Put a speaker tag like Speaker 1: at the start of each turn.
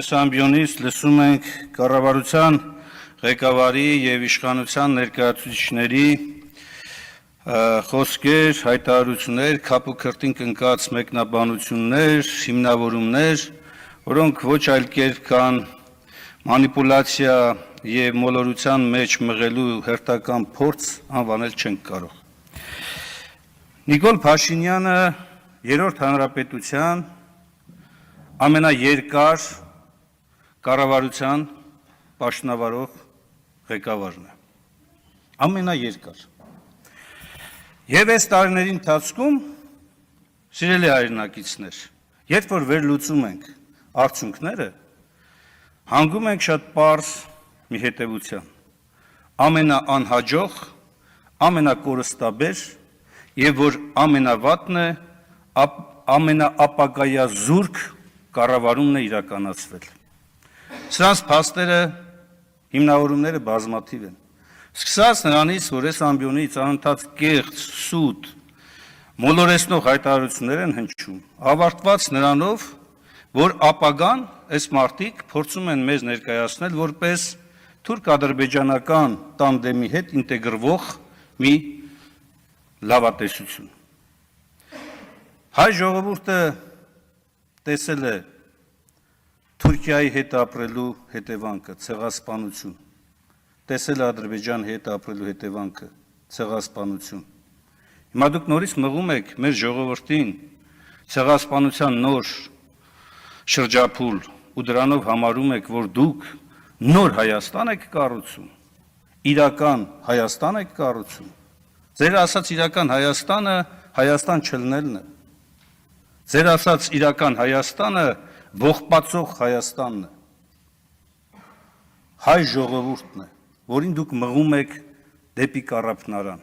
Speaker 1: Ամբիոնից լսում ենք կառավարության ղեկավարի եւ իշխանության ներկայացուցիչների խոսքեր, հայտարարություններ, քապ ու քրտինք ընկած մեկնաբանություններ, հիմնավորումներ, որոնք ոչ այլ կերպ կան մանիպուլյացիա եւ մոլորության մեջ մղելու հերթական փորձ անվանել չենք կարող։ Նիկոլ Փաշինյանը երրորդ հանրապետության ամենաերկար կառավարության պաշտոնավարող ղեկավարն է, ամենաերկար։ Եվ այս տարիների ընթացքում, սիրելի հայրենակիցներ, երբ որ վերլուծում ենք արդյունքները, հանգում ենք շատ պարզ մի հետևության, ամենաանհաջող, ամենակորստաբեր եւ որ ամենավատն է, ամենաապագայազուրկ կառավարումն է իրականացվել։ Սրանց փաստերը, հիմնավորումները բազմաթիվ են։ Սկսած նրանից, որ այս ամբիոնից անընդհատ կեղծ, սուտ, մոլորեցնող հայտարարություններ են հնչում, ավարտված նրանով, որ ապագան այս մարդիկ փորձում են մեզ ներկայացնել որպես թուրք-ադրբեջանական տանդեմի հետ ինտեգրվող մի լավատեսություն։ Հայ ժողովուրդը տեսել է Թուրքիայի հետ ապրելու հետևանքը, ցեղասպանություն, տեսել է Ադրբեջանի հետ ապրելու հետևանքը, ցեղասպանություն։ Հիմա դուք նորից մղում եք մեր ժողովրդին ցեղասպանության նոր շրջափուլ ու դրանով համարում եք, որ դուք նոր Հայաստան եք կառուցում, իրական Հայաստան եք կառուցում։ Ձեր ասած իրական Հայաստանը Հայաստան չլինելն է։ Ձեր ասած իրական Հայաստանը ողբացող Հայաստանն է, հայ ժողովուրդն է, որին դուք մղում եք դեպի կառափնարան։